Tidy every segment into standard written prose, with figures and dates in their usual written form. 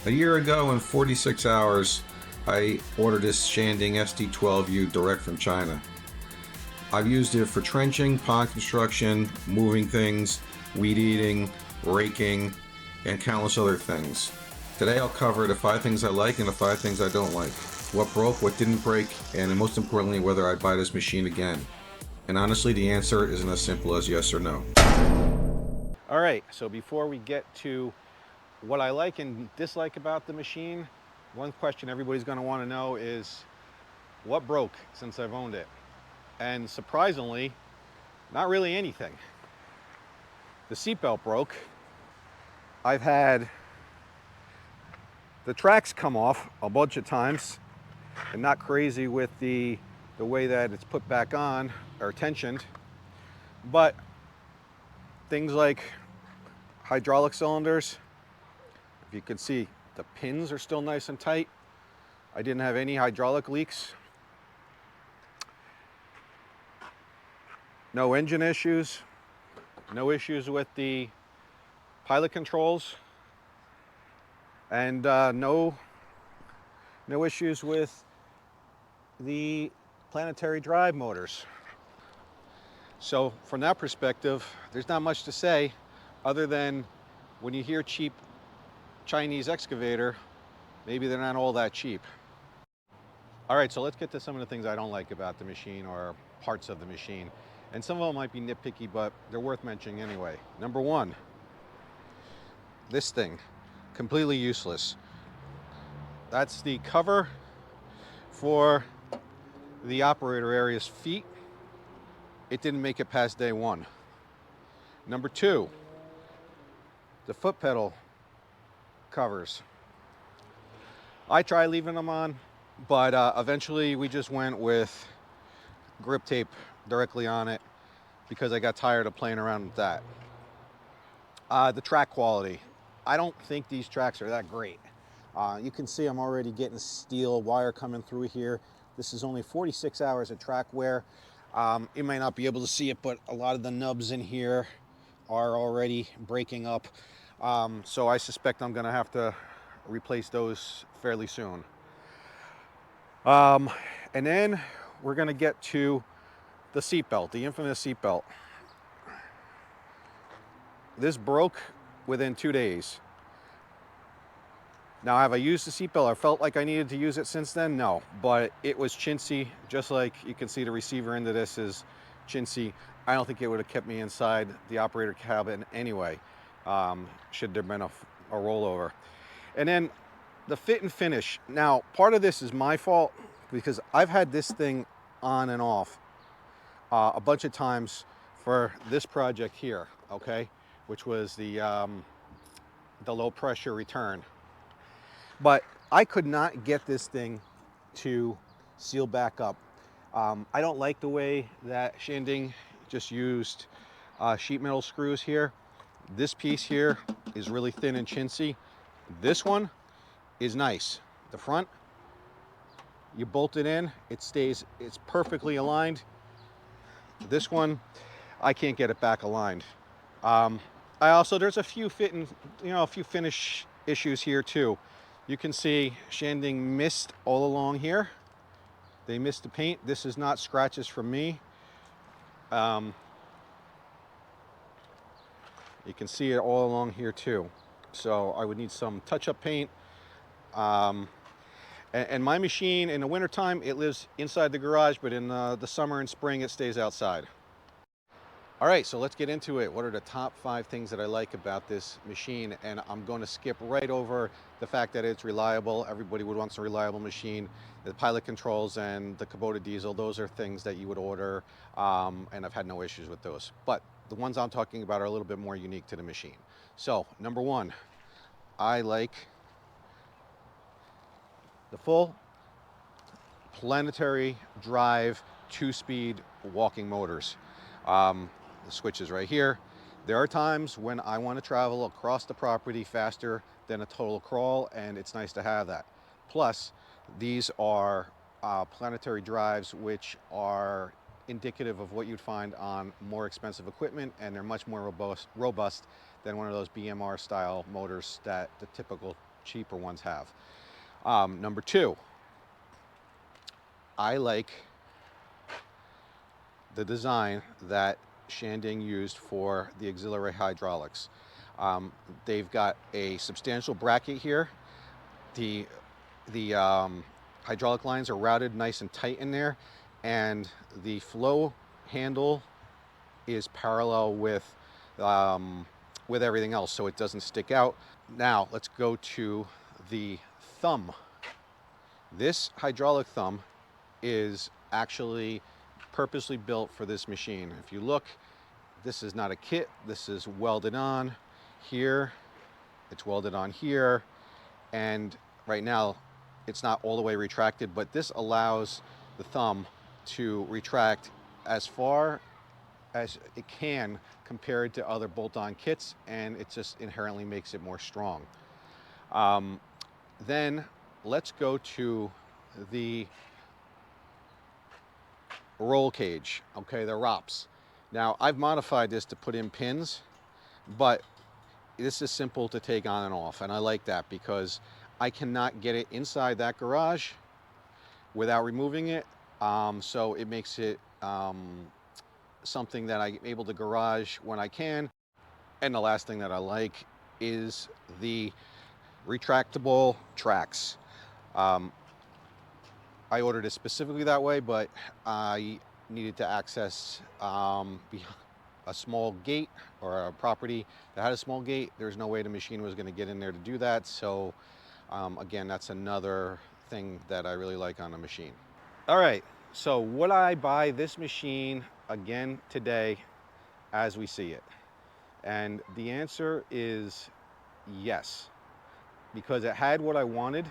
A year ago in 46 hours, I ordered this Shanding SD12U direct from China. I've used it for trenching, pond construction, moving things, weed eating, raking, and countless other things. Today I'll cover the 5 things I like and the 5 things I don't like. What broke, what didn't break, and most importantly, whether I'd buy this machine again. And honestly, the answer isn't as simple as yes or no. All right, so before we get to what I like and dislike about the machine, one question everybody's going to want to know is what broke since I've owned it? And surprisingly, not really anything. The seatbelt broke. I've had the tracks come off a bunch of times, and not crazy with the way that it's put back on or tensioned, but things like hydraulic cylinders, if you can see, the pins are still nice and tight. I didn't have any hydraulic leaks. No engine issues. No issues with the pilot controls. And no issues with the Planetary drive motors. So from that perspective, there's not much to say other than when you hear cheap Chinese excavator, maybe they're not all that cheap. All right, so let's get to some of the things I don't like about the machine or parts of the machine. And some of them might be nitpicky, but they're worth mentioning anyway. Number one, this thing, completely useless. That's the cover for the operator area's feet. It didn't make it past day one. Number two, the foot pedal covers. I tried leaving them on, but eventually we just went with grip tape directly on it because I got tired of playing around with that. The track quality. I don't think these tracks are that great. You can see I'm already getting steel wire coming through here. This is only 46 hours of track wear. You might not be able to see it, but a lot of the nubs in here are already breaking up. So I suspect I'm gonna have to replace those fairly soon. And then we're gonna get to the seatbelt, the infamous seatbelt. This broke within 2 days. Now, have I used the seatbelt? I felt like I needed to use it since then? No, but it was chintzy, just like you can see the receiver end of this is chintzy. I don't think it would have kept me inside the operator cabin anyway, should there have been a rollover. And then the fit and finish. Now, part of this is my fault because I've had this thing on and off a bunch of times for this project here, okay, which was the low pressure return. But I could not get this thing to seal back up. I don't like the way that Shanding just used sheet metal screws here. This piece here is really thin and chintzy. This one is nice. The front, you bolt it in, it stays, it's perfectly aligned. This one, I can't get it back aligned. There's a few fit and, a few finish issues here too. You can see Shanding missed all along here. They missed the paint. This is not scratches from me. You can see it all along here too. So I would need some touch-up paint. And my machine in the wintertime, it lives inside the garage, but in the summer and spring, it stays outside. All right, so let's get into it. What are the top 5 things that I like about this machine? And I'm going to skip right over the fact that it's reliable. Everybody would want a reliable machine. The pilot controls and the Kubota diesel, those are things that you would order, and I've had no issues with those. But the ones I'm talking about are a little bit more unique to the machine. So, number one, I like the full Planetary drive 2-speed walking motors. The switch is right here. There are times when I want to travel across the property faster than a total crawl, and it's nice to have that. Plus, these are Planetary drives, which are indicative of what you'd find on more expensive equipment, and they're much more robust than one of those BMR style motors that the typical cheaper ones have. Number two, I like the design that Shanding used for the auxiliary hydraulics. They've got a substantial bracket here. The hydraulic lines are routed nice and tight in there, and the flow handle is parallel with everything else, so it doesn't stick out. Now let's go to the thumb. This hydraulic thumb is actually purposely built for this machine. If you look, this is not a kit. This is welded on here. It's welded on here, and right now it's not all the way retracted, but this allows the thumb to retract as far as it can compared to other bolt-on kits, and it just inherently makes it more strong. Then let's go to the roll cage, okay, the ROPS. Now I've modified this to put in pins, but this is simple to take on and off, and I like that because I cannot get it inside that garage without removing it, so it makes it something that I'm able to garage when I can. And the last thing that I like is the retractable tracks. I ordered it specifically that way, but I needed to access a small gate or a property that had a small gate. There's no way the machine was going to get in there to do that. So again, that's another thing that I really like on a machine. All right, so would I buy this machine again today as we see it? And the answer is yes, because it had what I wanted.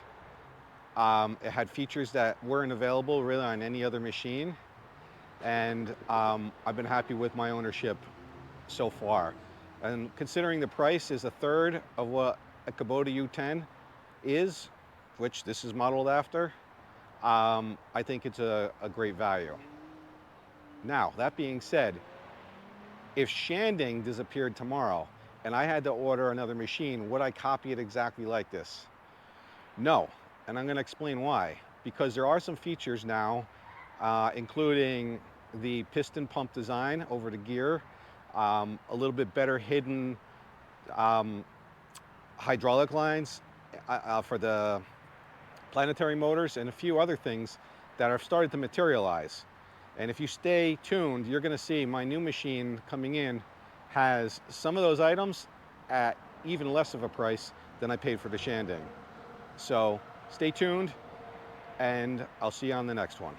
It had features that weren't available really on any other machine, and I've been happy with my ownership so far. And considering the price is a third of what a Kubota U10 is, which this is modeled after, I think it's a great value. Now, that being said, if Shanding disappeared tomorrow and I had to order another machine, would I copy it exactly like this? No, and I'm going to explain why. Because there are some features now, including the piston pump design over the gear, a little bit better hidden hydraulic lines for the Planetary motors, and a few other things that have started to materialize. And if you stay tuned, you're going to see my new machine coming in has some of those items at even less of a price than I paid for the Shanding. So stay tuned, and I'll see you on the next one.